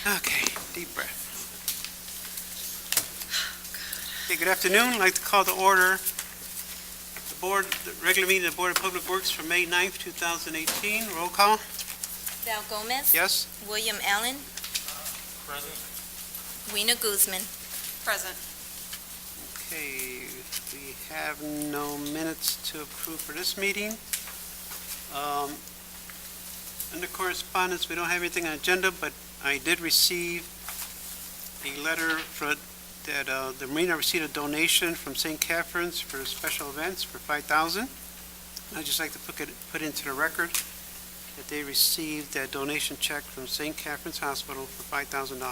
Okay, deep breath. Okay, good afternoon. I'd like to call to order the regular meeting of the Board of Public Works for May 9th, 2018. Roll call. Val Gomez. Yes? William Allen. Present. Weena Guzman. Present. Okay, we have no minutes to approve for this meeting. Under correspondence, we don't have anything on agenda, but I did receive a letter that the Marina received a donation from St. Catherine's for special events for $5,000. I'd just like to put into the record that they received that donation check from St. Catherine's Hospital for $5,000.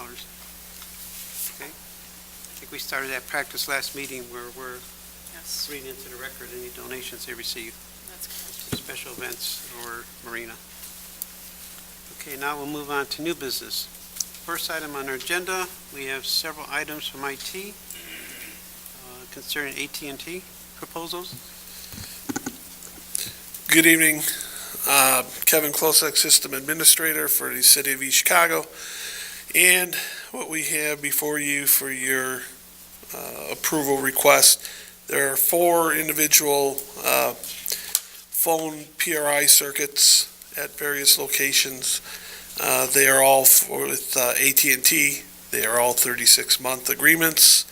Okay? I think we started that practice last meeting where we're Yes, reading into the record any donations they received that's correct. for special events or Marina. Okay, now we'll move on to new business. First item on our agenda, we have several items from IT concerning AT&T proposals. Good evening. Kevin Klosek, System Administrator for the City of East Chicago. And what we have before you for your approval request, there are 4 individual phone PRI circuits at various locations. They are all with AT&T. They are all 36-month agreements.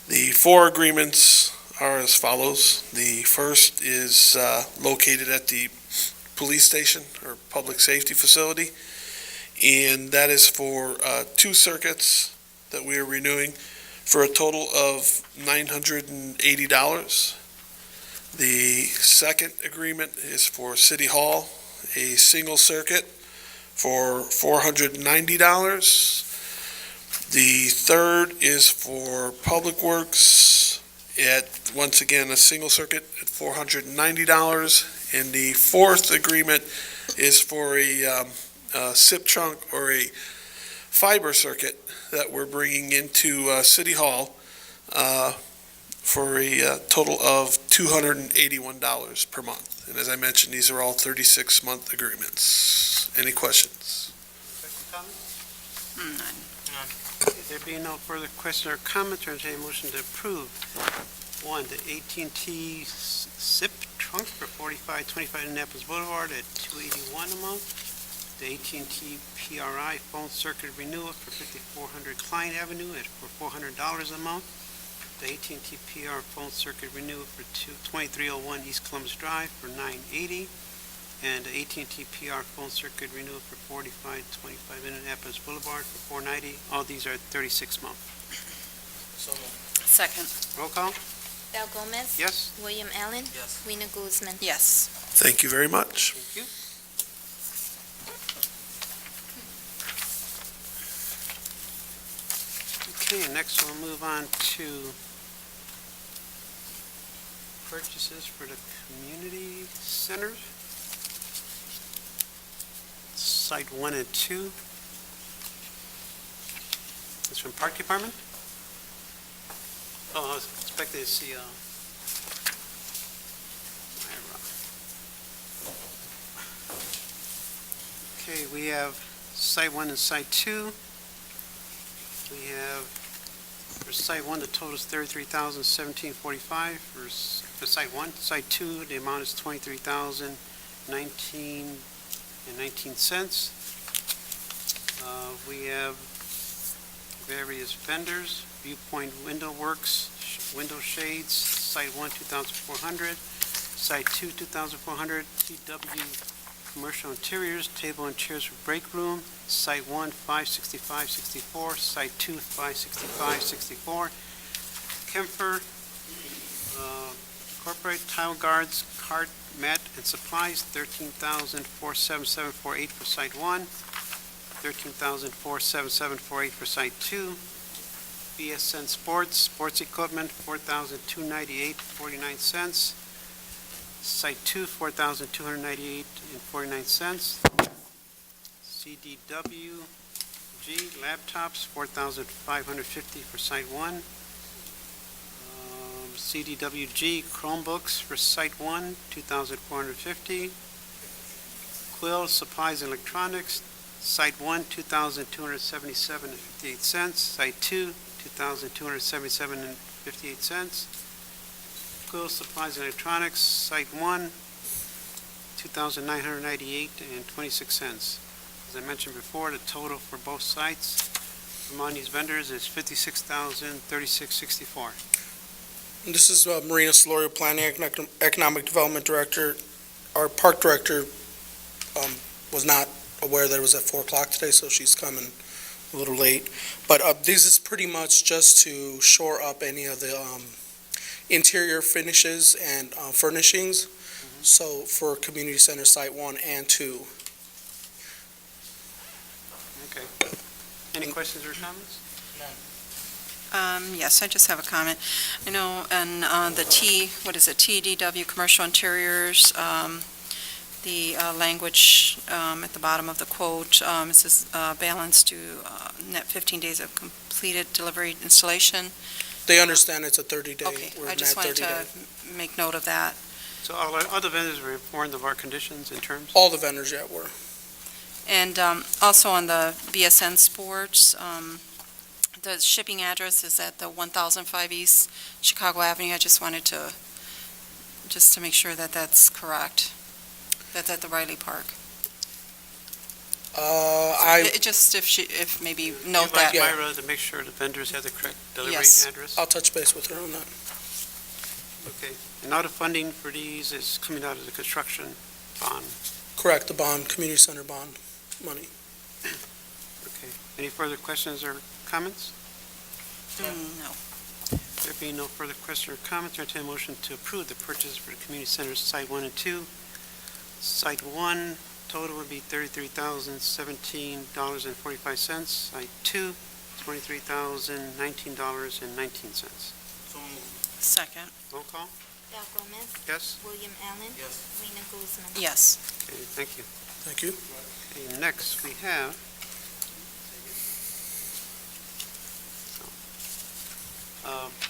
The 4 agreements are as follows. The first is located at the police station or public safety facility, and that is for 2 circuits that we are renewing for a total of $980. The second agreement is for City Hall, a single circuit for $490. The third is for Public Works at, once again, a single circuit at $490. And the fourth agreement is for a SIP trunk or a fiber circuit that we're bringing into City Hall for a total of $281 per month. And as I mentioned, these are all 36-month agreements. Any questions? Questions, comments? None. There being no further questions or comments, or entertain a motion to approve. 1, the AT&T SIP trunk for 4525 Indianapolis Boulevard at $281 a month. The AT&T PRI phone circuit renewal for 5400 Klein Avenue for $400 a month. The AT&T PR phone circuit renewal for 2301 East Columbus Drive for $980. And the AT&T PR phone circuit renewal for 4525 Indianapolis Boulevard for $490. All these are 36-month. Second. Roll call? Val Gomez. Yes? William Allen. Yes. Weena Guzman. Yes. Thank you very much. Thank you. Okay, next we'll move on to purchases for the community centers. Site 1 and 2. It's from Park Department? Oh, I was expecting to see Okay, we have Site 1 and Site 2. We have, for Site 1, the total is $33,1745 for Site 1. Site 2, the amount is $23,019.19. We have various vendors, Viewpoint Window Works, window shades, Site 1, 2,400, Site 2, 2,400, TW Commercial Interiors, table and chairs for break room, Site 1, 56564, Site 2, 56564, Kemper, Corporate Tile Guards, Cart, Mat, and Supplies, $13,47748 for Site 1, $13,47748 for Site 2, BSN Sports, Sports Equipment, $4,298.49, Site 2, $4,298.49, CDWG Laptops, $4,550 for Site 1, CDWG Chromebooks for Site 1, $2,450, Quill Supplies and Electronics, Site 1, $2,277.58. Site 2, $2,277.58. School supplies and electronics, Site 1, $2,998.26. As I mentioned before, the total for both sites among these vendors is $56,036.64. And this is Marina Solorio, Planning and Economic Development Director. Our Park Director was not aware that it was at 4 o'clock today, so she's coming a little late. But this is pretty much just to shore up any of the interior finishes and furnishings, so for Community Center Site 1 and 2. Okay. Any questions or comments? Yes, I just have a comment. I know, and the TDW Commercial Interiors, the language at the bottom of the quote, it says balance to net 15 days of completed delivery installation. They understand it's a 30-day. Okay, We're I in just that wanted 30-day. to make note of that. So all our other vendors were informed of our conditions and terms? All the vendors yet were. And also on the BSN Sports, the shipping address is at the 1005 East Chicago Avenue. I just wanted to make sure that that's correct. That's at the Riley Park. If maybe note that. You'd like Myra to make sure the vendors have the correct delivery Yes. address? I'll touch base with her on that. Okay. And all the funding for these is coming out of the construction bond? Correct, the bond, community center bond money. Okay. Any further questions or comments? No. There being no further questions or comments, I entertain a motion to approve the purchase for the community centers Site 1 and 2. Site 1, total would be $33,017.45. Site 2, $23,019.19. Second. Roll call? Val Gomez, Yes? William Allen. Yes. Rena Guzman. Yes. Okay, thank you. Thank you. Okay, next we have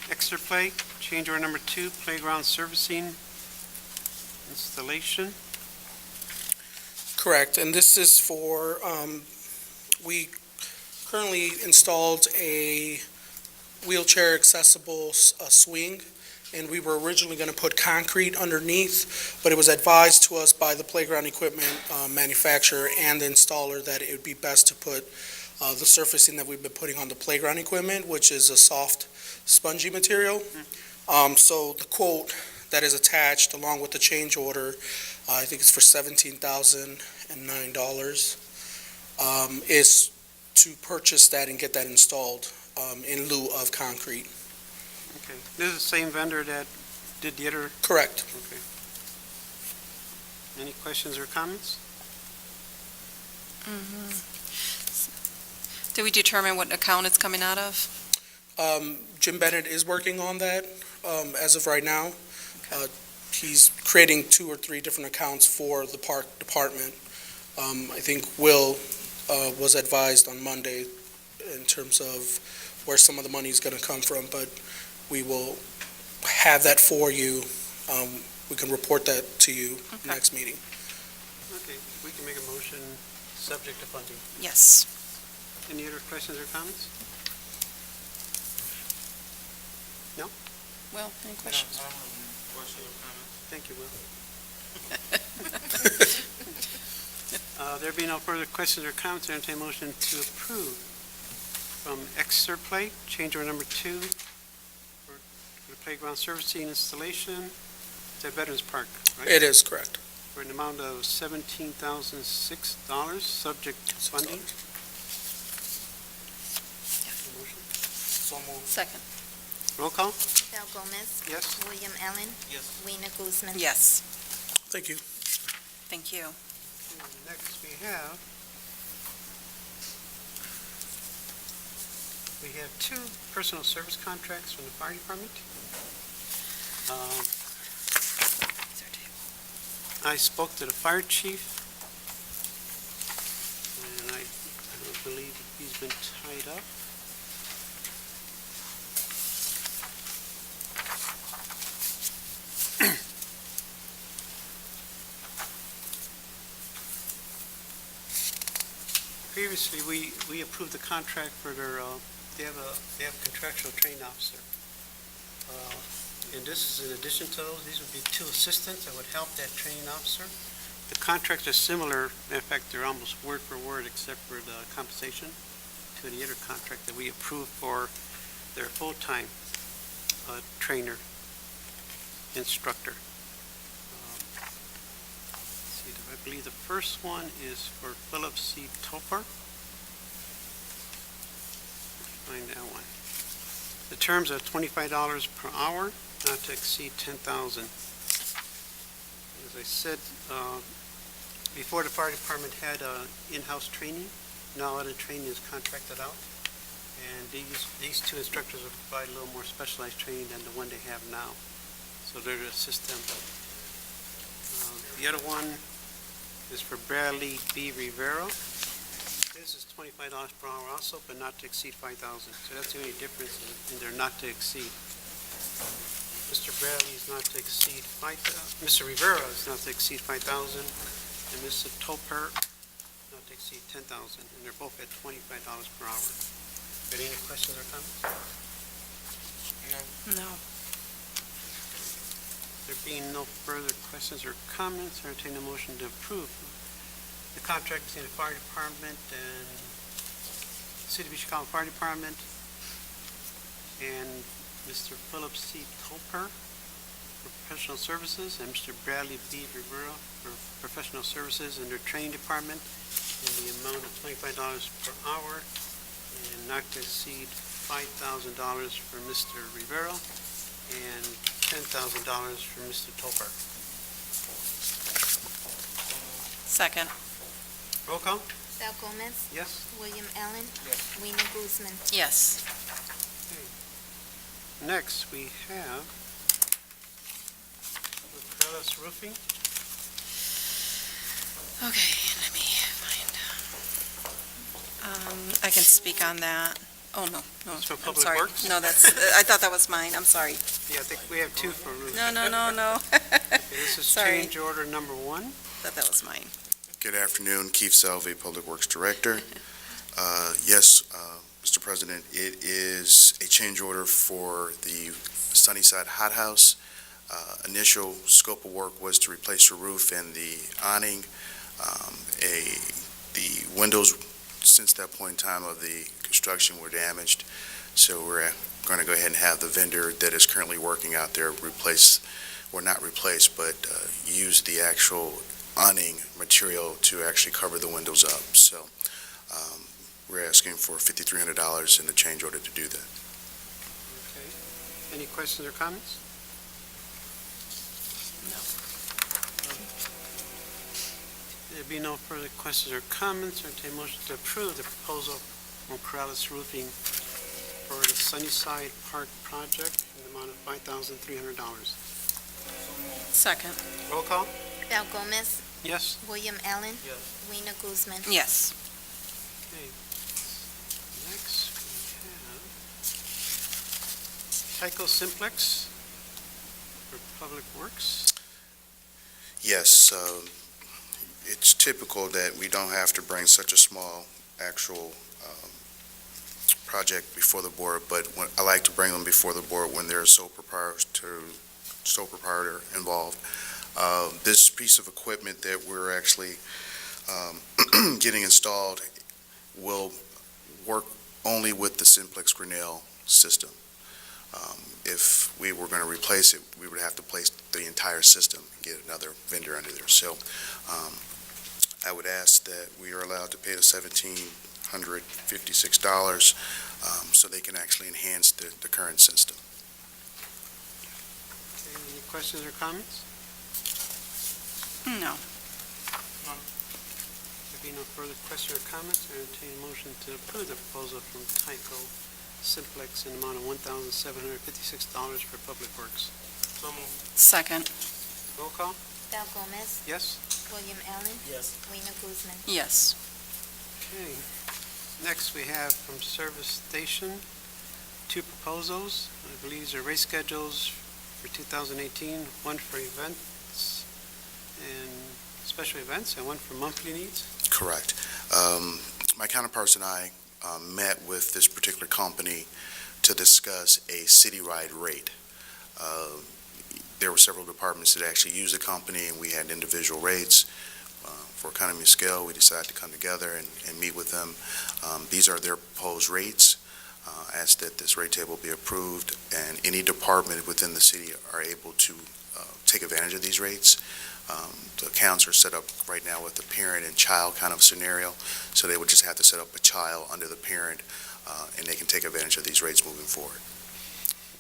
Exeter Play, change order number 2, playground servicing installation. Correct, and this is for, we currently installed a wheelchair accessible swing, and we were originally going to put concrete underneath, but it was advised to us by the playground equipment manufacturer and the installer that it would be best to put the surfacing that we've been putting on the playground equipment, which is a soft, spongy material. So the quote that is attached along with the change order, I think it's for $17,009, is to purchase that and get that installed in lieu of concrete. Okay, this is the same vendor that did the other, Correct. okay. Any questions or comments? Did we determine what account it's coming out of? Jim Bennett is working on that as of right now. He's creating 2 or 3 different accounts for the park department. I think Will was advised on Monday in terms of where some of the money is going to come from, but we will have that for you. We can report that to you next meeting. Okay, we can make a motion subject to funding. Yes. Any other questions or comments? Will, any questions? Thank you, Will. There being no further questions or comments, I entertain a motion to approve from Exeter Play, change order number 2 for the playground servicing installation at Veterans Park, right? It is correct. For an amount of $17,006, subject to funding. Motion? Second. Roll call? Val Gomez, Yes? William Allen. Yes. Rena Guzman. Yes. Thank you. Thank you. Next we have 2 personal service contracts from the fire department. I spoke to the fire chief, and I don't believe he's been tied up. Previously, we approved the contract for their, they have a contractual training officer. And this is in addition to those, these would be two assistants that would help that training officer. The contracts are similar, in fact, they're almost word for word except for the compensation to the other contract that we approved for their full-time trainer, instructor. Let's see, I believe the first one is for Philip C. Topper. Find that one. The terms are $25 per hour, not to exceed 10,000. As I said, before the fire department had in-house training, now all the training is contracted out. And these two instructors will provide a little more specialized training than the one they have now. So they're to assist them. The other one is for Bradley B. Rivera. This is $25 per hour also, but not to exceed 5,000. So that's the only difference in their not to exceed. Mr. Bradley is not to exceed 5,000. Mr. Rivera is not to exceed 5,000, and Mr. Topper not to exceed 10,000, and they're both at $25 per hour. Any questions or comments? No. There being no further questions or comments, I entertain a motion to approve the contract between the fire department and City of Chicago Fire Department and Mr. Philip C. Topper for professional services and Mr. Bradley B. Rivera for professional services in their training department in the amount of $25 per hour and not to exceed $5,000 for Mr. Rivera and $10,000 for Mr. Topper. Second. Roll call? Sal Gomez, Yes? William Allen, Yes. Rena Guzman. Yes. Next, we have Lucrella's Roofing. Okay, let me find, I can speak on that. Oh, no, It's for I'm Public sorry. Works? No, that's, I thought that was mine, I'm sorry. Yeah, I think we have two for roofing. No. Okay, this is Sorry. change order number one. Thought that was mine. Good afternoon, Keith Selvey, Public Works Director. Yes, Mr. President, it is a change order for the Sunnyside Hot House. Initial scope of work was to replace the roof and the awning. The windows, since that point in time of the construction, were damaged, so we're going to go ahead and have the vendor that is currently working out there replace, or not replace, but use the actual awning material to actually cover the windows up. So we're asking for $5,300 in the change order to do that. Okay. Any questions or comments? No. There be no further questions or comments, I entertain a motion to approve the proposal from Corrales Roofing for the Sunnyside Park project in the amount of $5,300. Second. Roll call? Sal Gomez, Yes? William Allen, Yes. Rena Guzman. Yes. Okay. Next, we have Tyco Simplex for Public Works. Yes, it's typical that we don't have to bring such a small actual project before the board, but I like to bring them before the board when there's sole proprietor involved. This piece of equipment that we're actually getting installed will work only with the Simplex Grinnell system. If we were going to replace it, we would have to place the entire system and get another vendor under there. So I would ask that we are allowed to pay the $1,756 so they can actually enhance the current system. Okay, any questions or comments? No. There be no further questions or comments, I entertain a motion to approve the proposal from Tyco Simplex in the amount of $1,756 for Public Works. So moved. Second. Roll call? Sal Gomez, Yes? William Allen, Yes. Rena Guzman. Yes. Okay. Next, we have from Service Station, two proposals. I believe these are rate schedules for 2018, one for events and special events, and one for monthly needs. Correct. my counterparts and I met with this particular company to discuss a citywide rate. There were several departments that actually used the company, and we had individual rates. For economy of scale, we decided to come together and meet with them. These are their proposed rates. Ask that this rate table be approved, and any department within the city are able to take advantage of these rates. The accounts are set up right now with the parent and child kind of scenario, so they would just have to set up a child under the parent, and they can take advantage of these rates moving forward.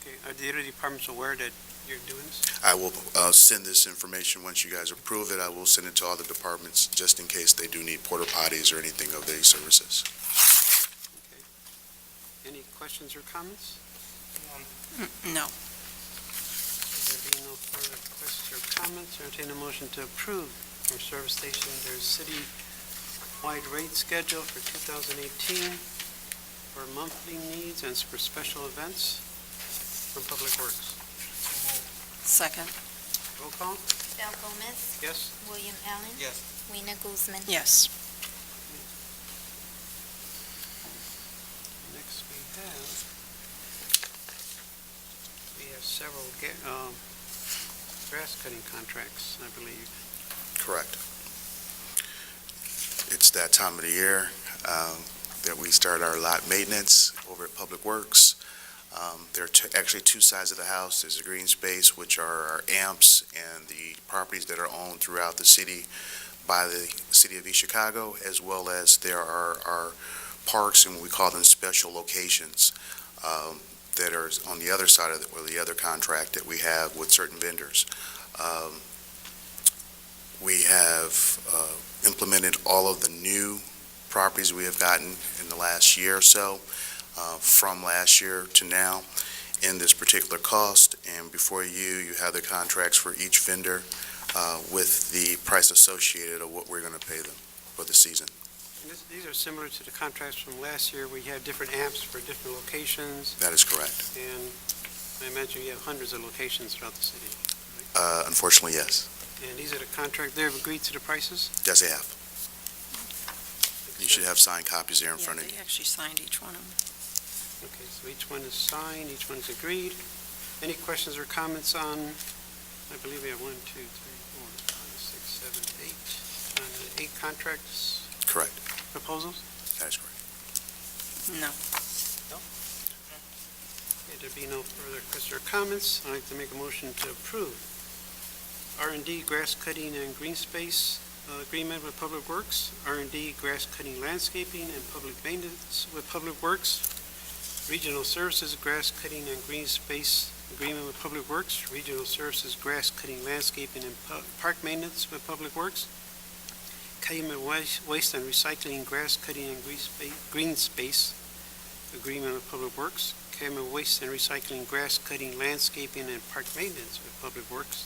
Okay, are the other departments aware that you're doing this? I will send this information once you guys approve it. I will send it to all the departments just in case they do need porta potties or anything of these services. Okay. Any questions or comments? No. There being no further questions or comments, entertain a motion to approve for service station their city-wide rate schedule for 2018 for monthly needs and for special events from Public Works. Second. Roll call? Val Gomez, Yes? William Allen. Yes. Rena Guzman. Yes. Next we have several grass cutting contracts, I believe. Correct. It's that time of the year that we start our lot maintenance over at Public Works. There are actually two sides of the house. There's the green space, which are our amps and the properties that are owned throughout the city by the City of East Chicago, as well as there are our parks, and we call them special locations, that are on the other side of the other contract that we have with certain vendors. We have implemented all of the new properties we have gotten in the last year or so, from last year to now in this particular cost, and before you have the contracts for each vendor with the price associated of what we're going to pay them for the season. And these are similar to the contracts from last year. We had different amps for different locations, That is correct. and I imagine you have hundreds of locations throughout the city. Unfortunately, yes. And these are the contract, they've agreed to the prices? Yes, they have. You should have signed copies there in Yeah, front of you. they actually signed each one of them. Okay, so each one is signed, each one's agreed. Any questions or comments on, I believe we have 1, 2, 3, 4, 5, 6, 7, 8, 8 contracts Correct. proposals? That is correct. No. Okay, there be no further questions or comments, I'd like to make a motion to approve R&D grass cutting and green space agreement with Public Works, R&D grass cutting landscaping and public maintenance with Public Works, Regional Services grass cutting and green space agreement with Public Works, Regional Services grass cutting landscaping and park maintenance with Public Works, Calumet Waste and Recycling grass cutting and green space agreement with Public Works, Calumet Waste and Recycling grass cutting landscaping and park maintenance with Public Works,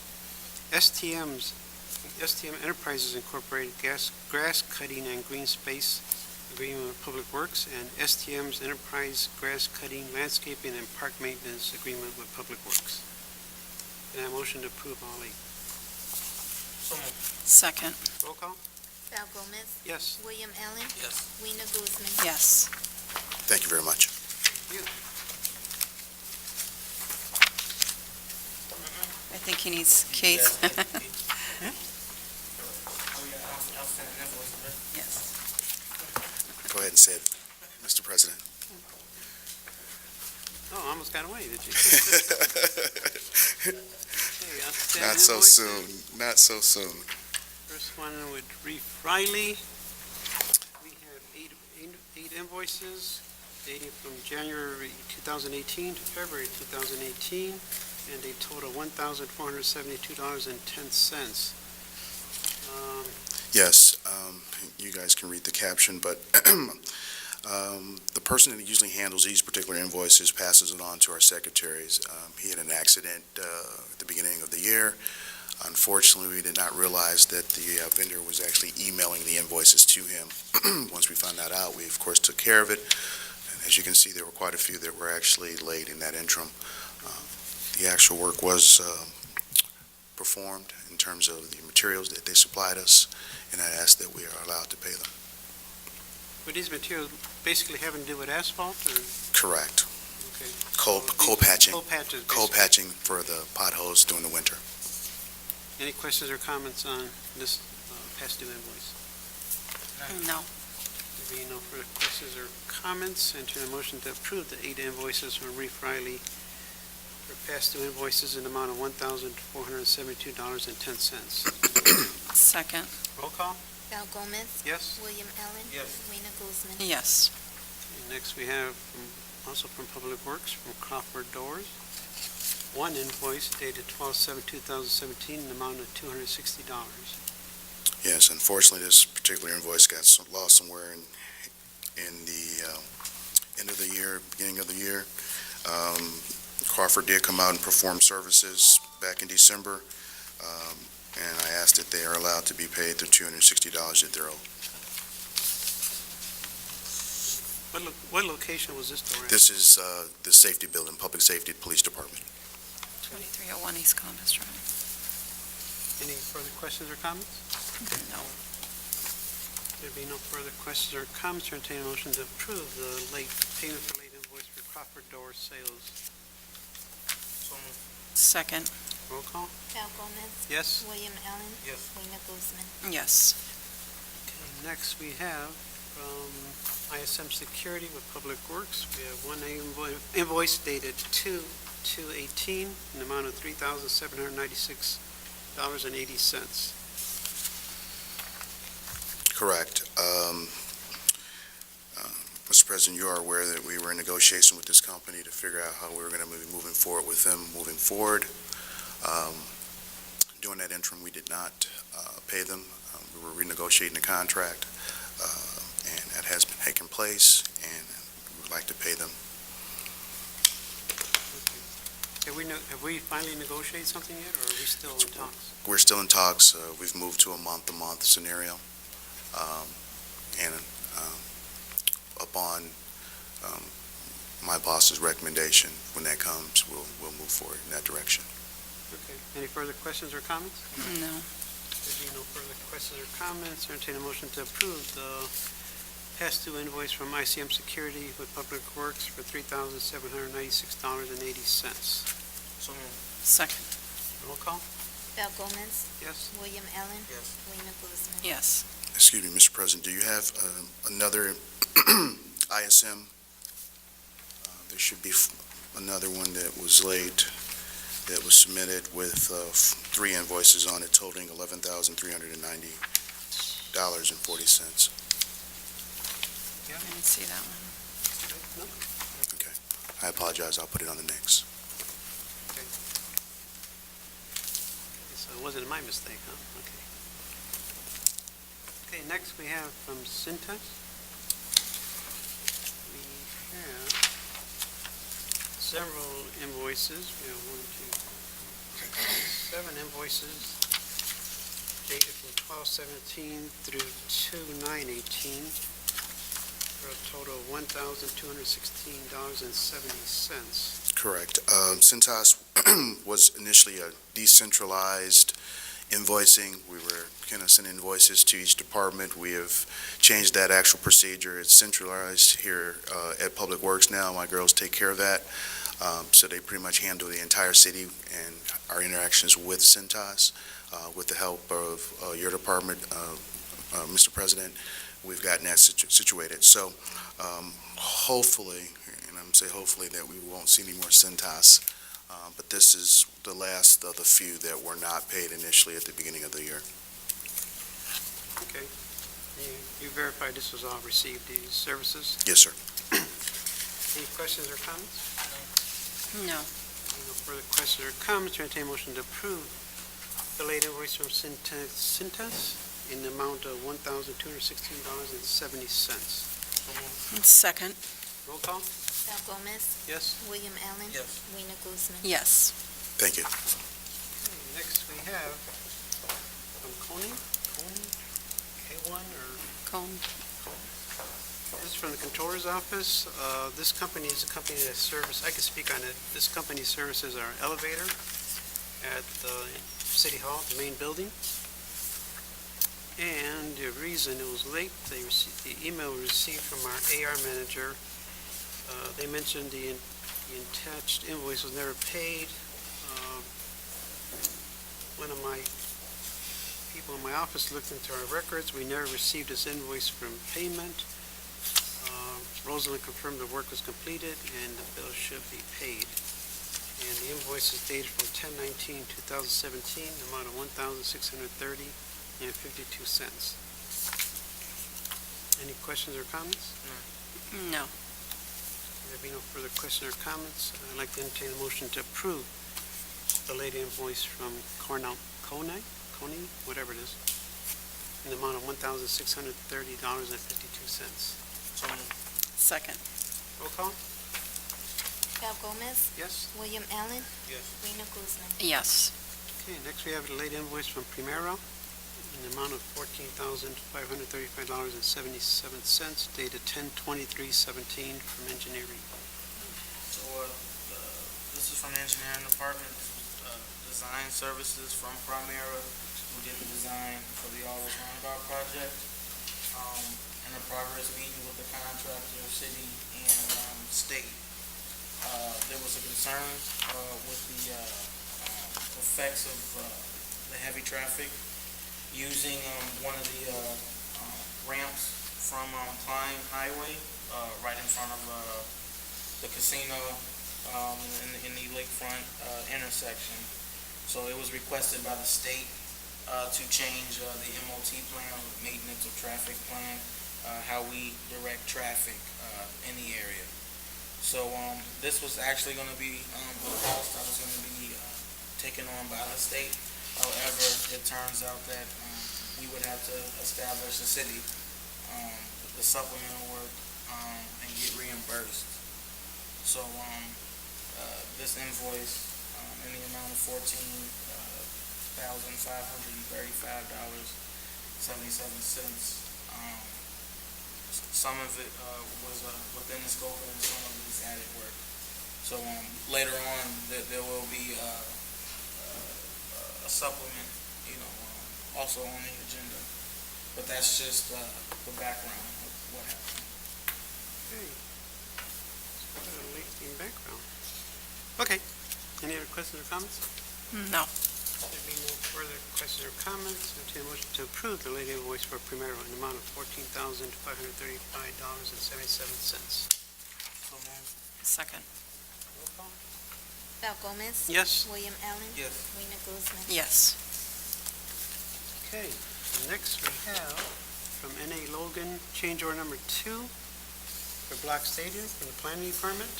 STM Enterprises Incorporated grass cutting and green space agreement with Public Works, and STM's Enterprise grass cutting, landscaping, and park maintenance agreement with Public Works. And I motion to approve all 8. So moved. Second. Roll call? Val Gomez, Yes. William Allen. Yes. Rena Guzman. Yes. Thank you very much. I think he needs Keith. Yes. Go ahead and say it, Mr. President. Oh, I almost got away, did you? Okay, outstanding Not so invoices. soon, not so soon. First one with Reef Riley. We have eight invoices dating from January 2018 to February 2018, and they total $1,472.10. Yes, you guys can read the caption, but the person that usually handles these particular invoices passes it on to our secretaries. He had an accident at the beginning of the year. Unfortunately, we did not realize that the vendor was actually emailing the invoices to him. Once we found that out, we of course took care of it. And as you can see, there were quite a few that were actually late in that interim. The actual work was performed in terms of the materials that they supplied us, and I ask that we are allowed to pay them. Would these materials basically having to do with asphalt, or, Correct. okay? Coal patching. Coal patches, Coal basically. patching for the potholes during the winter. Any questions or comments on this past due invoice? No. There being no further questions or comments, enter a motion to approve the 8 invoices from Reef Riley for past due invoices in the amount of $1,472.10. Second. Roll call? Val Gomez. Yes? William Allen. Yes. Rena Guzman. Yes. And next we have, also from Public Works, from Crawford Doors, 1 invoice dated 12/7/2017 in the amount of $260. Yes, unfortunately, this particular invoice got lost somewhere in the end of the year, beginning of the year. Crawford did come out and perform services back in December, and I asked that they are allowed to be paid the $260 that they're owed. What location was this door at? This is the safety building, Public Safety Police Department. 2301 East Columbus Drive. Any further questions or comments? No. There be no further questions or comments, entertain a motion to approve the late payment for late invoice for Crawford Door sales. So moved. Second. Roll call? Val Gomez. Yes? William Allen. Yes. Rena Guzman. Yes. Okay, next we have from ISM Security with Public Works, we have 1 invoice dated 2/2/18 in the amount of $3,796.80. Correct. Mr. President, you are aware that we were in negotiation with this company to figure out how we were going to be moving forward with them moving forward. During that interim, we did not pay them. We were renegotiating the contract, and that has been taking place, and we would like to pay them. Have we finally negotiated something yet, or are we still in talks? We're still in talks. We've moved to a month-to-month scenario. And upon my boss's recommendation, when that comes, we'll move forward in that direction. Okay. Any further questions or comments? No. There being no further questions or comments, entertain a motion to approve the past due invoice from ICM Security with Public Works for $3,796.80. So moved. Second. Roll call? Val Gomez. Yes? William Allen. Yes. Rena Guzman. Yes. Excuse me, Mr. President, do you have another ISM? There should be another one that was late, that was submitted with 3 invoices on it totaling $11,390.40. I didn't see that one. No? Okay. I apologize, I'll put it on the next. So it wasn't my mistake, huh? Okay. Okay, next we have from Cintas. We have several invoices. We have 7 invoices dated from 12/17 through 2/9/18 for a total of $1,216.70. Correct. Cintas was initially a decentralized invoicing. We were going to send invoices to each department. We have changed that actual procedure. It's centralized here at Public Works now. My girls take care of that. So they pretty much handle the entire city and our interactions with Cintas. With the help of your department, Mr. President, we've gotten that situated. So hopefully, and I'm saying hopefully, that we won't see any more Cintas. But this is the last of the few that were not paid initially at the beginning of the year. Okay. You verified this was all received, these services? Yes, sir. Any questions or comments? No. No further questions or comments, entertain a motion to approve the late invoice from Cintas in the amount of $1,216.70. So moved. Second. Roll call? Val Gomez. Yes? William Allen. Yes. Rena Guzman. Yes. Thank you. Okay, next we have from Coney, K1 or? Cone. This is from the Controller's Office. This company is a company that services, I can speak on it, this company services our elevator at the City Hall, the main building. And the reason it was late, the email we received from our AR manager, they mentioned the attached invoice was never paid. One of my people in my office looked into our records. We never received this invoice from payment. Rosalind confirmed the work was completed and the bill should be paid. And the invoice is dated from 10/19/2017, the amount of $1,630.52. Any questions or comments? No. There be no further questions or comments. I'd like to entertain a motion to approve the late invoice from Coney, whatever it is, in the amount of $1,630.52. So moved. Second. Roll call? Val Gomez, Yes? William Allen, Yes. Rena Guzman. Yes. Okay, next we have a late invoice from Primero in the amount of $14,535.77 dated 10/23/17 from engineering. So, this is from the engineering department. This was, design services from Primera, who did the design for the Always Roundabout project. In the progress meeting with the contractor, city, and, state, there was a concern, with the, effects of, the heavy traffic using, one of the, ramps from, Klein Highway, right in front of, the casino, in the lakefront, intersection. So it was requested by the state, to change, the MOT plan, maintenance of traffic plan, how we direct traffic, in the area. So, this was actually gonna be, a cost that was gonna be, taken on by the state. However, it turns out that, we would have to establish a city, the supplemental work, and get reimbursed. So, this invoice, in the amount of $14,535.77. Some of it, was, within the scope and some of it is added work. So, later on, there will be, a supplement, also on the agenda. But that's just, the background of what happened. Okay. Quite a lengthy background. Okay, any other questions or comments? No. There be no further questions or comments, entertain a motion to approve the late invoice for Primero in the amount of $14,535.77. So moved. Second. Roll call? Val Gomez, Yes? William Allen, Yes. Rena Guzman. Yes. Okay, next we have from N.A. Logan, change order number 2 for Block Stadium from the planning department.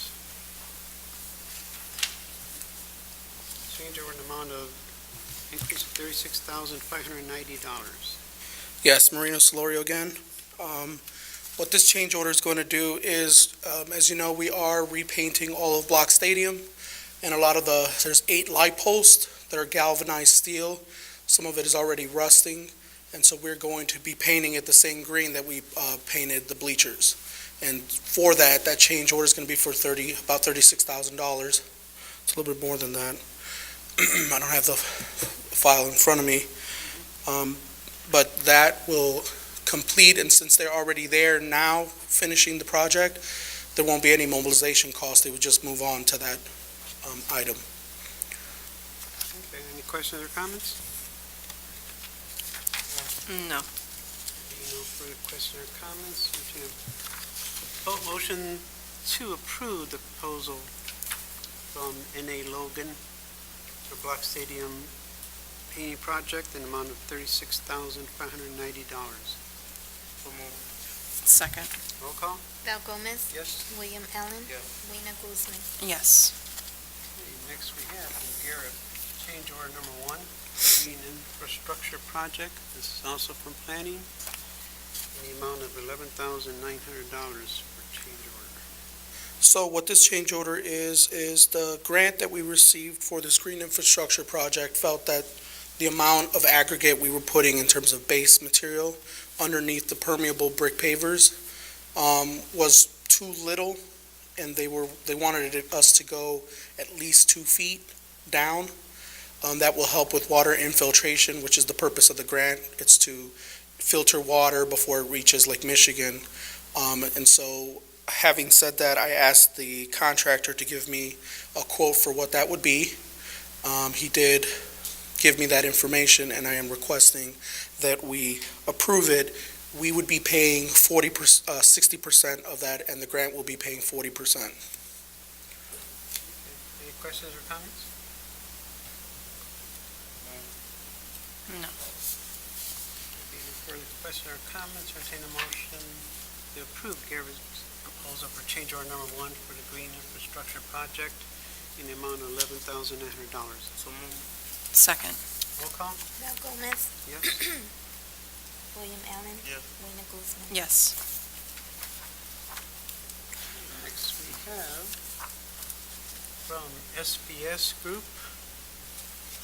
Change order in the amount of increase of $36,590. Yes, Marino Solorio again. What this change order is going to do is, as you know, we are repainting all of Block Stadium, and there's 8 light posts that are galvanized steel. Some of it is already rusting, and so we're going to be painting it the same green that we painted the bleachers. And for that change order is going to be for about $36,000. It's a little bit more than that. I don't have the file in front of me. But that will complete, and since they're already there now finishing the project, there won't be any mobilization cost. They would just move on to that item. Okay, any questions or comments? No. Being no further questions or comments, motion to approve the proposal from N.A. Logan for Block Stadium painting project in the amount of $36,590. So moved. Second. Roll call? Val Gomez, Yes. William Allen, Yes. Rena Guzman. Yes. Okay, next we have from Garrett, change order number 1, green infrastructure project. This is also from planning in the amount of $11,900 for change order. So what this change order is the grant that we received for this green infrastructure project felt that the amount of aggregate we were putting in terms of base material underneath the permeable brick pavers was too little, and they wanted us to go at least 2 feet down. That will help with water infiltration, which is the purpose of the grant. It's to filter water before it reaches Lake Michigan. And so, having said that, I asked the contractor to give me a quote for what that would be. He did give me that information, and I am requesting that we approve it. We would be paying 60% of that, and the grant will be paying 40%. Any questions or comments? No. Being no further question or comments, entertain a motion to approve Gary's proposal for change order number 1 for the green infrastructure project in the amount of $11,900. So move. Second. Roll call? Mel Gomez, Yes. William Allen. Yes. Rena Guzman. Yes. Next we have from SBS Group,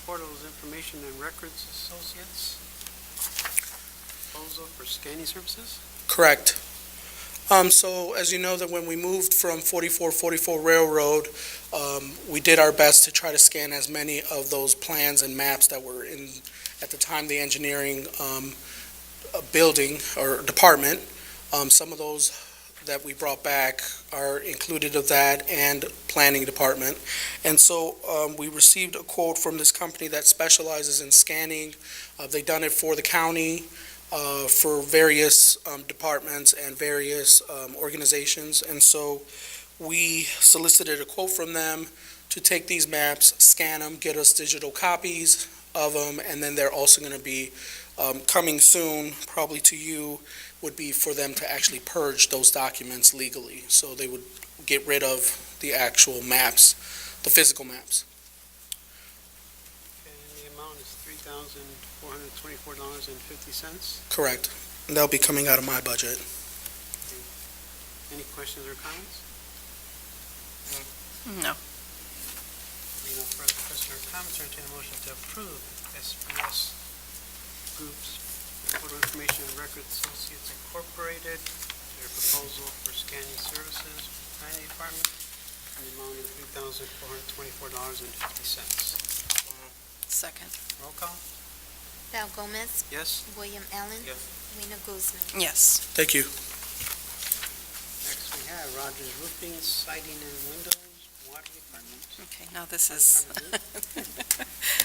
Portals Information and Records Associates, proposal for scanning services. Correct. So as you know, that when we moved from 4444 Railroad, we did our best to try to scan as many of those plans and maps that were in, at the time, the engineering building or department. Some of those that we brought back are included of that and planning department. And so we received a quote from this company that specializes in scanning. They've done it for the county, for various departments and various organizations. And so we solicited a quote from them to take these maps, scan them, get us digital copies of them, and then they're also going to be coming soon, probably to you, would be for them to actually purge those documents legally. So they would get rid of the actual maps, the physical maps. Okay, and the amount is $3,424.50. Correct. And that'll be coming out of my budget. Any questions or comments? No. Being no further questions or comments, entertain a motion to approve SBS Group's Photo Information and Records Associates Incorporated, their proposal for scanning services, planning department, in the amount of $3,424.50. Second. Roll call? Mel Gomez, Yes? William Allen. Yes. Rena Guzman. Yes. Thank you. Next we have Rogers Roofing, Siding and Windows, Water Department. Okay, now this is.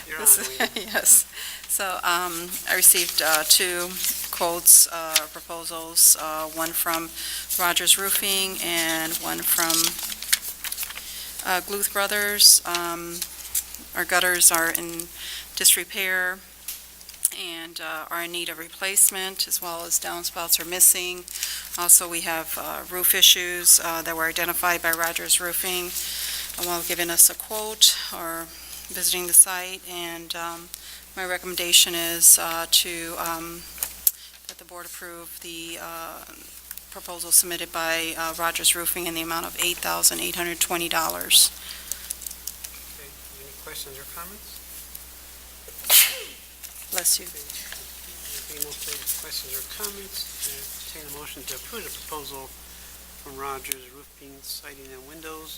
You're on, This is- Wayne. Yes. So I received two quotes, proposals, one from Rogers Roofing and one from Gluth Brothers. Our gutters are in disrepair and are in need of replacement, as well as downspouts are missing. Also, we have roof issues that were identified by Rogers Roofing while giving us a quote or visiting the site, and my recommendation is that the board approve the proposal submitted by Rogers Roofing in the amount of $8,820. Okay, any questions or comments? Bless you. There being no further questions or comments, entertain a motion to approve the proposal from Rogers Roofing, Siding and Windows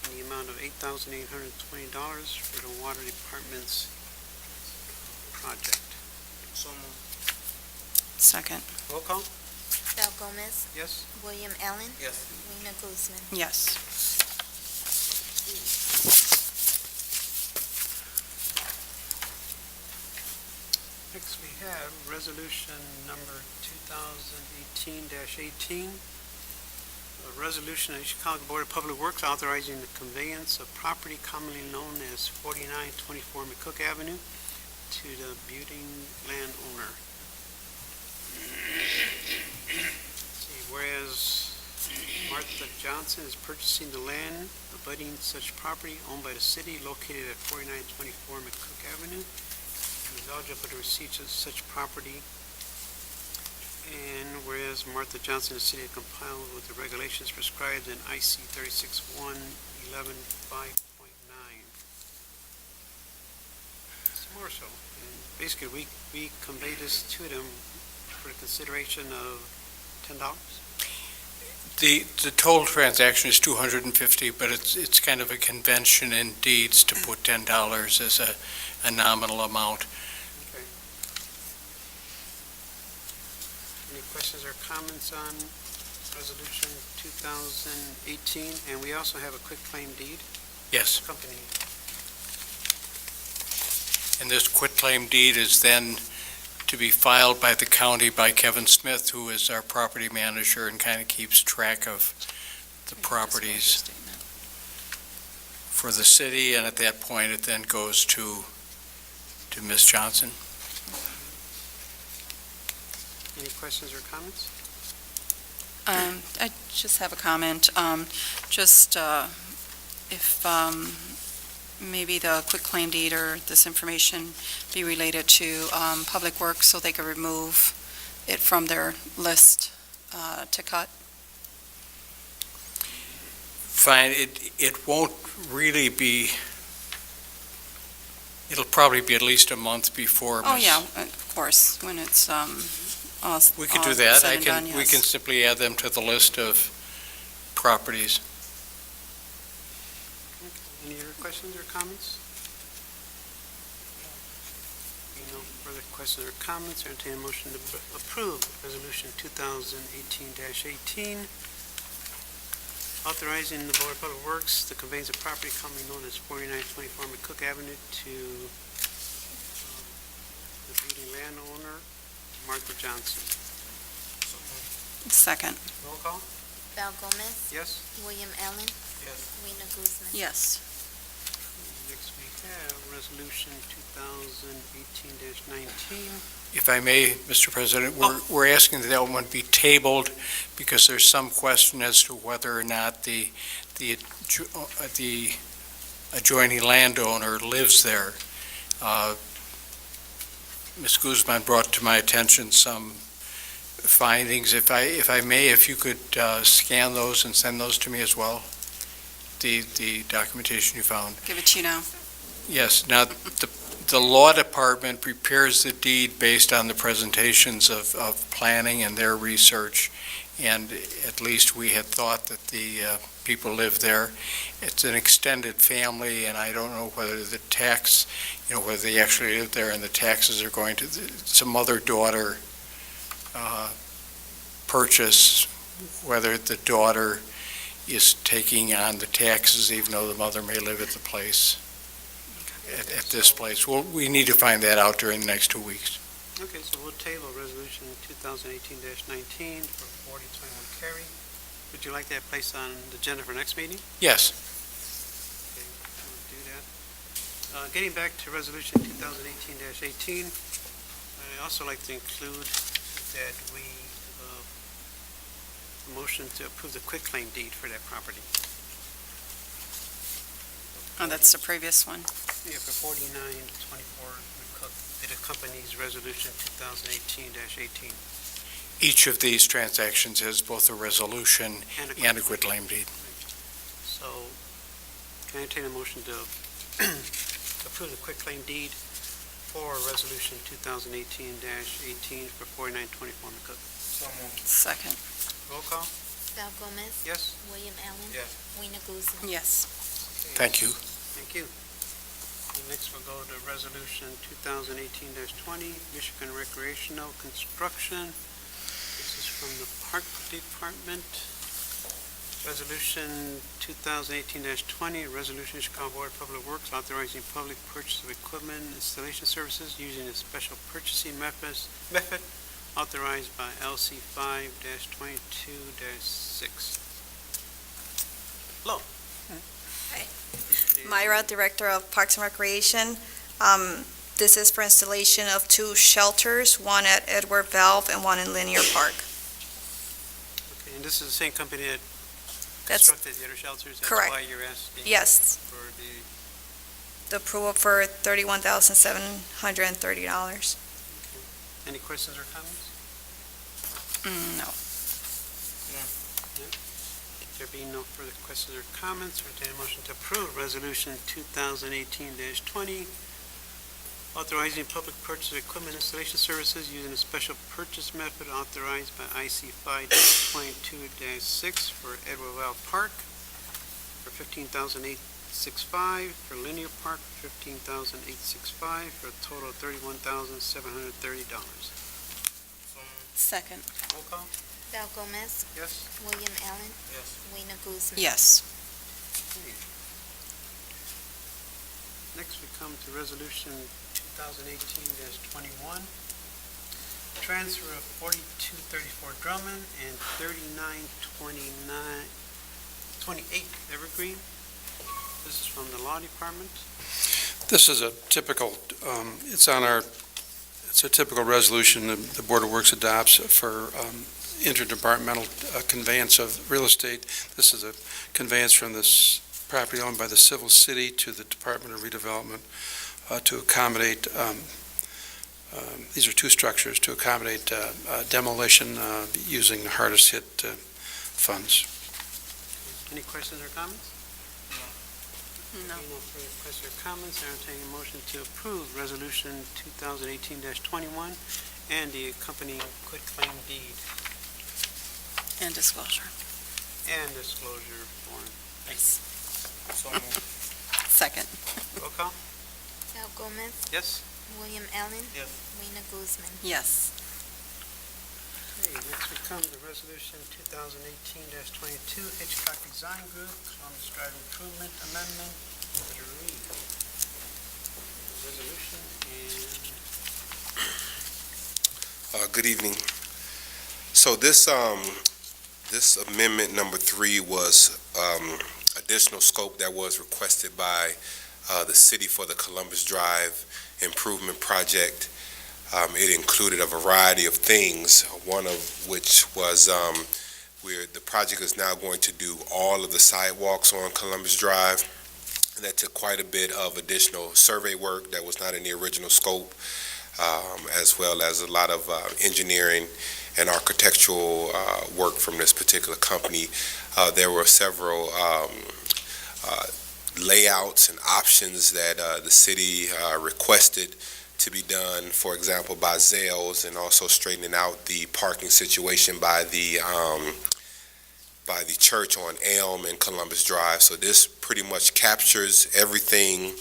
in the amount of $8,820 for the Water Department's project. So move. Second. Roll call? Mel Gomez, Yes? William Allen. Yes. Rena Guzman. Yes. Next, we have resolution number 2018-18, a resolution of the Chicago Board of Public Works authorizing the conveyance of property commonly known as 4924 McCook Avenue to the building landowner. Let's see, whereas Martha Johnson is purchasing the land abutting such property owned by the city located at 4924 McCook Avenue, is eligible to receive such property. And whereas Martha Johnson, the city, has complied with the regulations prescribed in IC 36-1-11-5.9. It's more so. And basically, we convey this to them for the consideration of $10. The total transaction is $250, but it's kind of a convention in deeds to put $10 as a nominal amount. Okay. comments on Resolution 2018? And we also have a quitclaim deed Yes, accompanying. and this quitclaim deed is then to be filed by the county by Kevin Smith, who is our property manager and kind of keeps track of the properties for the city, and at that point, it then goes to Ms. Johnson. Any questions or comments? I just have a comment. If maybe the quitclaim deed or this information be related to Public Works so they could remove it from their list to cut. Fine, it won't really be, it'll probably be at least a month before. Oh, Ms. yeah, of course, when it's all We could do all that. said and done, We can yes. simply add them to the list of properties. Any other questions or comments? Being no further questions or comments, entertain a motion to approve Resolution 2018-18, authorizing the Board of Public Works the conveyance of property commonly known as 4924 McCook Avenue to the building landowner, Martha Johnson. Second. Roll call? Val Gomez, Yes? William Allen, Yes. Rena Guzman. Yes. Next we have Resolution 2018-19. If I may, Mr. President, we're asking that that one be tabled because there's some question as to whether or not the adjoining landowner lives there. Ms. Guzman brought to my attention some findings. If I may, if you could scan those and send those to me as well, the documentation you found. Give it to you now. Yes, now, the law department prepares the deed based on the presentations of planning and their research, and at least we had thought that the people live there. It's an extended family, and I don't know whether the tax, whether they actually live there and the taxes are going to, it's a mother-daughter purchase, whether the daughter is taking on the taxes even though the mother may live at the place. At this place. Well, we need to find that out during the next 2 weeks. Okay, so we'll table Resolution 2018-19 for 4021 Cary. Would you like that placed on the agenda for next meeting? Yes. Okay, we'll do that. Getting back to Resolution 2018-18, I'd also like to include that we motion to approve the quitclaim deed for that property. Oh, that's the previous one. Yeah, for 4924 McCook. It accompanies Resolution 2018-18. Each of these transactions has both a resolution and a quitclaim deed. So, can I entertain a motion to approve the quitclaim deed for Resolution 2018-18 for 4924 McCook? So moved. Second. Roll call? Val Gomez, Yes? William Allen. Yes. Rena Guzman. Yes. Thank you. Thank you. And next we'll go to Resolution 2018-20, Michigan Recreational Construction. This is from the Park Department. Resolution 2018-20, resolution of Chicago Board of Public Works authorizing public purchase of equipment and installation services using a special purchasing method authorized by LC 5-22-6. Hello. Myra, Director of Parks and Recreation. This is for installation of 2 shelters, one at Edward Valve and one in Linear Park. Okay, and this is the same company that That's constructed the other shelters? correct. That's why you're asking Yes, for the, the approval for $31,730. any questions or comments? No. There being no further questions or comments, entertain a motion to approve Resolution 2018-20, authorizing public purchase of equipment installation services using a special purchase method authorized by IC 5-22-6 for Edward Valve Park for $15,865, for Linear Park for $15,865, for a total of $31,730. So moved. Second. Roll call? Val Gomez, Yes. William Allen, Yes. Rena Guzman. Yes. Next, we come to Resolution 2018-21, transfer of 4234 Drummond and 38 Evergreen. This is from the Law Department. This is a typical, it's a typical resolution the Board of Works adopts for interdepartmental conveyance of real estate. This is a conveyance from this property owned by the Civil City to the Department of Redevelopment to accommodate, these are two structures, to accommodate demolition using the hardest hit funds. Any questions or comments? No. Being no further questions or comments, I entertain a motion to approve Resolution 2018-21 and the accompanying quitclaim deed And disclosure. and disclosure form. So moved. Second. Roll call? Val Gomez, Yes? William Allen, Yes. Rena Guzman. Yes. Okay, next we come to Resolution 2018-22, Hitchcock Design Group, Columbus Drive Improvement Amendment. Mr. Reed. Resolution and Good evening. So this amendment number 3 was additional scope that was requested by the city for the Columbus Drive Improvement Project. It included a variety of things, one of which was where the project is now going to do all of the sidewalks on Columbus Drive. And that took quite a bit of additional survey work that was not in the original scope, as well as a lot of engineering and architectural work from this particular company. There were several layouts and options that the city requested to be done, for example, by Zales, and also straightening out the parking situation by the church on Elm and Columbus Drive. So this pretty much captures everything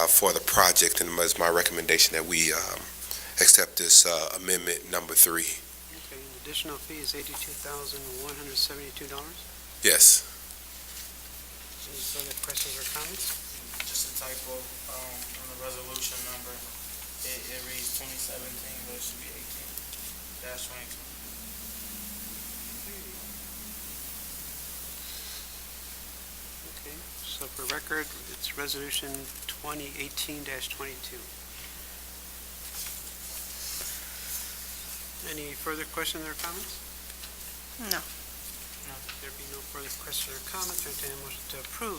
for the project, and it's my recommendation that we accept this amendment number 3. okay, the additional fee is $82,172. Yes. Any further questions or comments? Just a typo, on the resolution number, it reads 2017, but it should be 18-22. Okay, so for record, it's Resolution 2018-22. Any further questions or comments? No. There be no further questions or comments, I entertain a motion to approve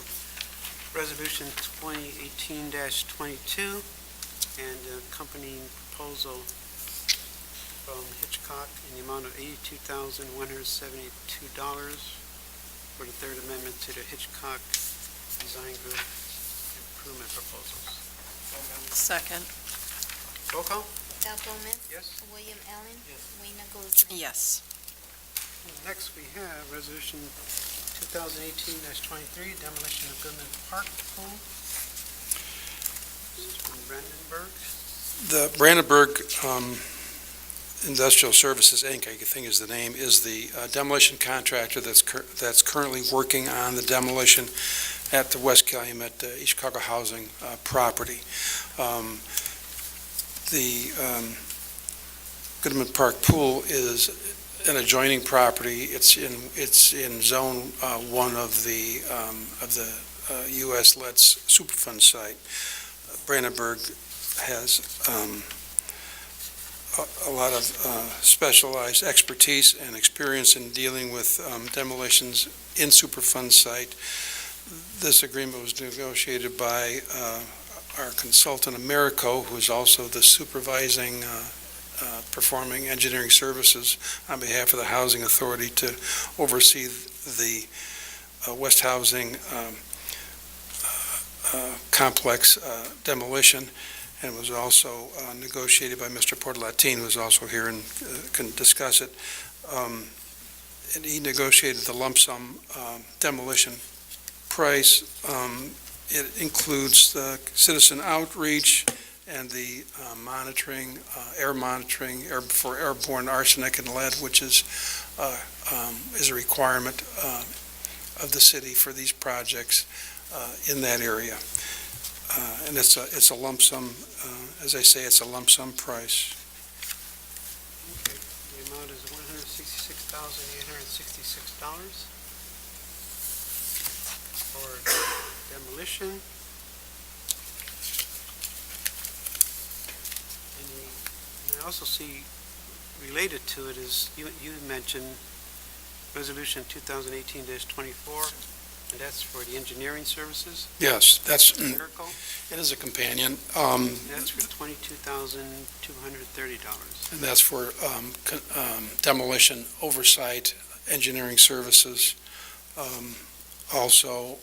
Resolution 2018-22 and the accompanying proposal from Hitchcock in the amount of $82,172 for the third amendment to the Hitchcock Design Group improvement proposals. Second. Roll call? Val Gomez, Yes. William Allen, Yes. Rena Guzman. Yes. Next, we have Resolution 2018-23, demolition of Goodman Park Pool. This is from Brandenburg. The Brandenburg Industrial Services, Inc., I think is the name, is the demolition contractor that's currently working on the demolition at the West Calumet East Chicago Housing property. The Goodman Park Pool is an adjoining property. It's in Zone 1 of the U.S. LED's Superfund site. Brandenburg has a lot of specialized expertise and experience in dealing with demolitions in Superfund site. This agreement was negotiated by our consultant, Americo, who is also the supervising performing engineering services on behalf of the Housing Authority to oversee the West Housing complex demolition, and was also negotiated by Mr. Portalatin, who is also here and can discuss it. And he negotiated the lump sum demolition price. It includes the citizen outreach and the monitoring, air monitoring for airborne arsenic and lead, which is is a requirement of the city for these projects in that area. And it's a lump sum, as I say, it's a lump sum price. Okay, the amount is $166,866 for demolition. And I also see, related to it is, you mentioned Resolution 2018-24, and that's for the engineering services, Yes, Miracle, it is a companion. and that's for $22,230. And that's for demolition oversight, engineering services, also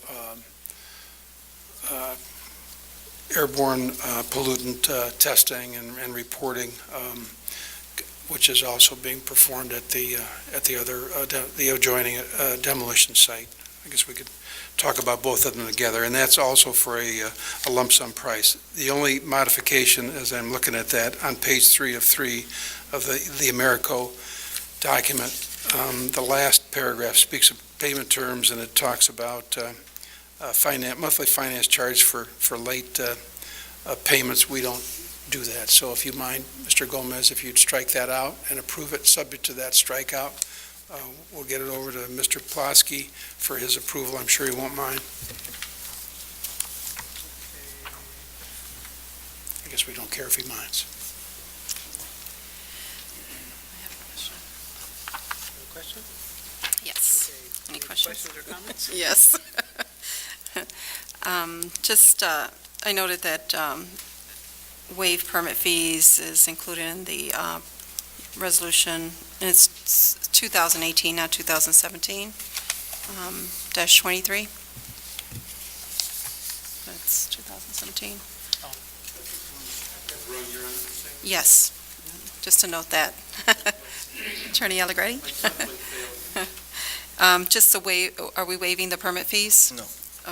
airborne pollutant testing and reporting, which is also being performed at the the adjoining demolition site. I guess we could talk about both of them together, and that's also for a lump sum price. The only modification, as I'm looking at that, on page 3 of 3 of the Americo document, the last paragraph speaks of payment terms, and it talks about monthly finance charge for late payments. We don't do that. So if you mind, Mr. Gomez, if you'd strike that out and approve it, subject to that strikeout, we'll get it over to Mr. Plosky for his approval. I'm sure he won't mind. I guess we don't care if he minds. Any question? Yes. Okay. Any questions? Questions or comments? Yes. I noted that waive permit fees is included in the resolution, and it's 2018, not 2017, dash 23. That's 2017. Yes, just to note that. Attorney Allegretti? Just the way, are we waiving the permit fees? No.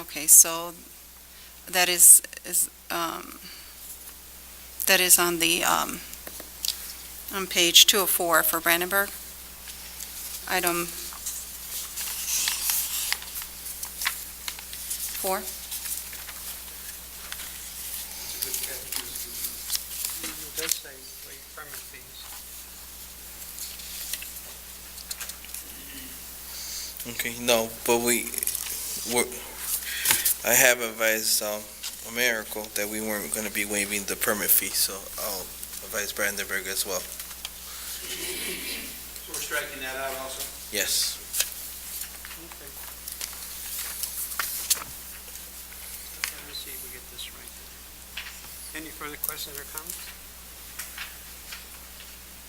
Okay, so that is on the, on page 204 for Brandenburg. Item 4. It does say waive permit fees. Okay, no, but I have advised Americal that we weren't going to be waiving the permit fee, so I'll advise Brandenburg as well. So we're striking that out also? Yes. Okay. Let me see if we get this right. Any further questions or comments?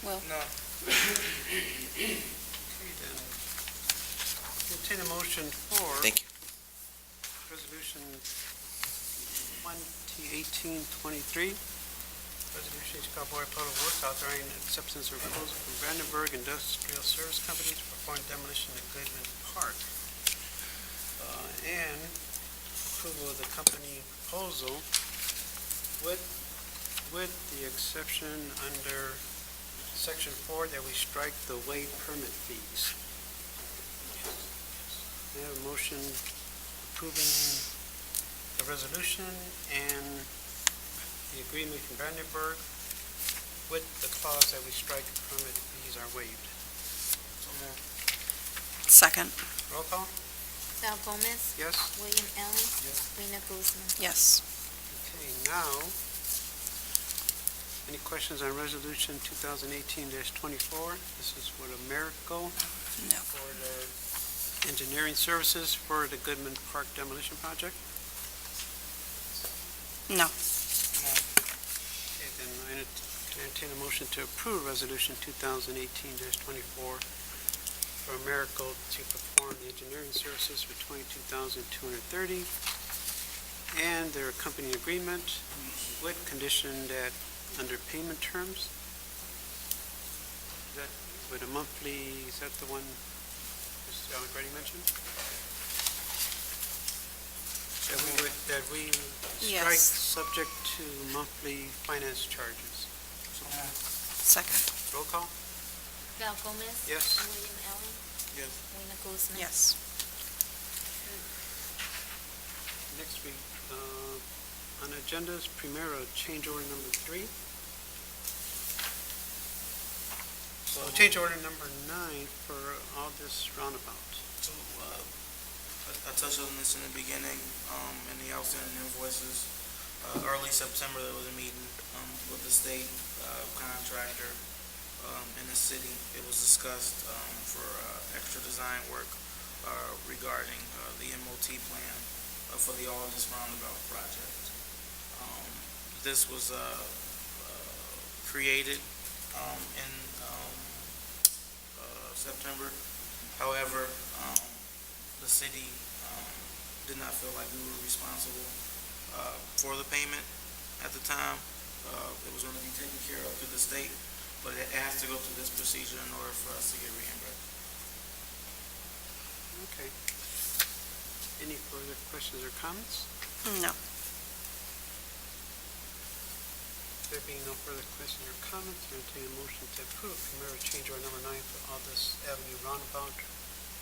Well, No. Okay, then. Entertain a motion for Thank you. Resolution 2018-23, resolution to Chicago Board of Public Works authorizing acceptance of proposal from Brandenburg Industrial Service Company to perform demolition at Goodman Park, and approval of the company proposal with the exception under section 4 that we strike the waive permit fees. We have a motion approving the resolution and the agreement from Brandenburg with the clause that we strike permit fees are waived. second, Roll call? Val Gomez, Yes? William Elling, Rena Guzman. yes. Okay, now, any questions on resolution 2018-24? This is for the Americo No. for the engineering services for the Goodman Park demolition project? No. Okay, then I entertain a motion to approve resolution 2018-24 for Americo to perform the engineering services for $22,230 and their accompanying agreement with condition that under payment terms, is that with a monthly, is that the one Mr. Allegretti mentioned? That we strike Yes. subject to monthly finance charges. Second, Roll call? Val Gomez. Yes. William Allen. Yes. Rena Guzman. Yes. Next week, on agendas, Primero, change order number 3. So change order number 9 for Aldous Roundabout. So, I touched on this in the beginning, in the outstanding invoices. Early September, there was a meeting, with the state, contractor, in the city. It was discussed, for, extra design work, regarding, the MOT plan, for the Aldous Roundabout project. This was, created, in, September. However, the city did not feel like we were responsible for the payment at the time. It was going to be taken care of through the state, but it has to go through this procedure in order for us to get reimbursed. Okay. Any further questions or comments? No. There being no further questions or comments, I entertain a motion to approve Primero change order number 9 for Aldous Avenue Roundabout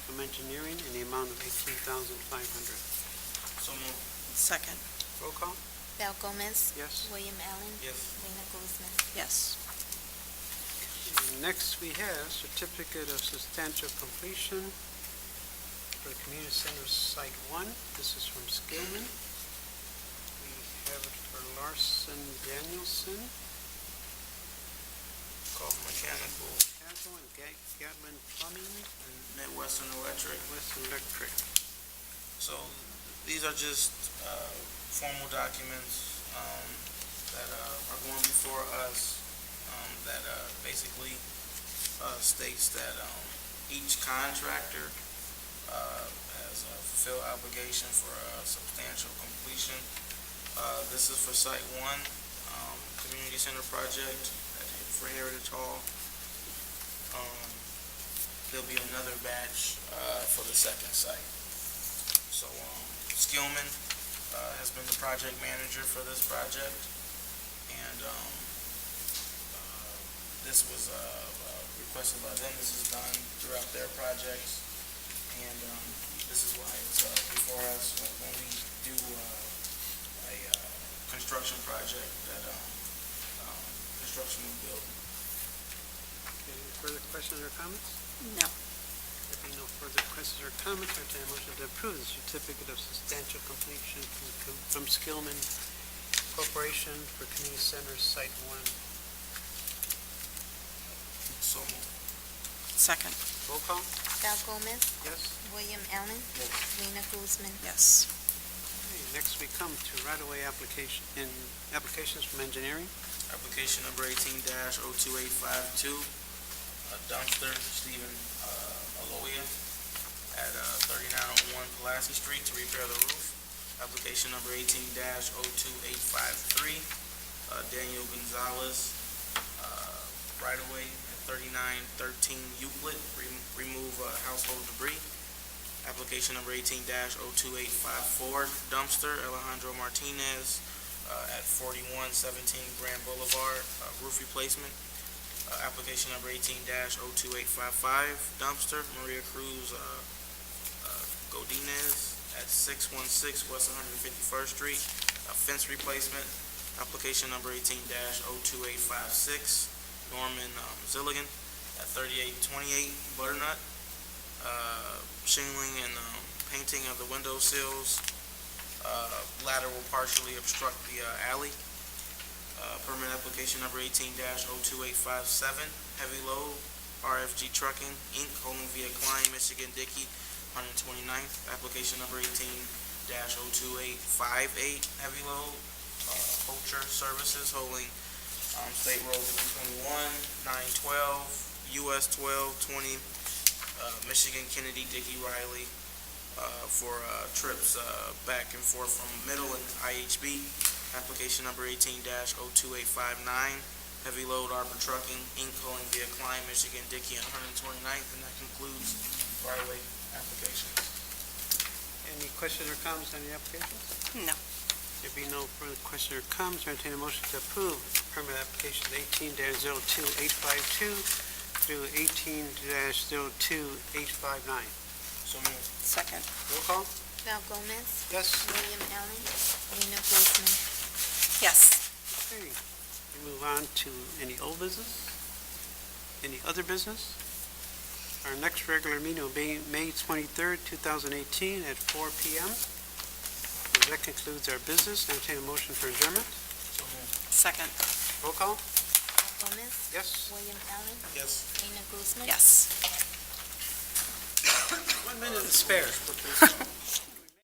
from engineering in the amount of $18,500. So moved. Second. Roll call? Val Gomez. Yes. William Allen. Yes. Rena Guzman. Yes. And next, we have certificate of substantial completion for the Community Center Site 1. This is from Skillman. We have it for Larson Danielson, Call for mechanical Castle, and Gatlin Plumbing, and Midwestern Electric. Western Electric. So these are just formal documents that are going before us that basically states that each contractor has a fulfilled obligation for substantial completion. This is for Site 1, Community Center Project for Heritage Hall. There'll be another batch for the second site. So Skillman has been the project manager for this project, and this was requested by them. This is done throughout their projects, and this is why it's before us when we do a construction project that construction of building. Okay, any further questions or comments? No. There being no further questions or comments, I entertain a motion to approve the certificate of substantial completion from Skillman Corporation for Community Center Site 1. So moved. Second. Roll call? Val Gomez. Yes. William Allen. Yes. Rena Guzman. Yes. Okay, next we come to right-of-way applications from engineering. Application number 18-02852, dumpster, Stephen Aloya, at 3901 Pulaski Street to repair the roof. Application number 18-02853, Daniel Gonzalez, right-of-way at 3913 Euclid, remove household debris. Application number 18-02854, dumpster, Alejandro Martinez, at 4117 Grand Boulevard, roof replacement. Application number 18-02855, dumpster, Maria Cruz Godinez at 616 West 151st Street, fence replacement. Application number 18-02856, Norman Zilligan at 3828 Butternut, shingling and painting of the window sills. Ladder will partially obstruct the alley. Permit application number 18-02857, heavy load, RFG Trucking, Inc., holding via Klein, Michigan, Dickey, 129th. Application number 18-02858, heavy load, Poacher Services, holding State Road 21, 912, US 1220, Michigan, Kennedy, Dickey, Riley, for trips back and forth from Middle and IHB. Application number 18-02859, heavy load Arbor Trucking, Inc., calling via Klein, Michigan, Dickey, on 129th, and that concludes right-of-way applications. Any questions or comments on the applications? No. There be no further questions or comments, I entertain a motion to approve permit application 18-02852 through 18-02H59. So moved. Second. Roll call? Val Gomez, Yes? William Allen, Lena Guzman. Yes. Okay. We move on to any old business? Any other business? Our next regular meeting will be May 23rd, 2018 at 4 p.m. And that concludes our business. Entertain a motion for adjournment. So moved. Second. Roll call? Val Gomez, Yes? William Allen, Yes. Lena Guzman. Yes. 1 minute to spare.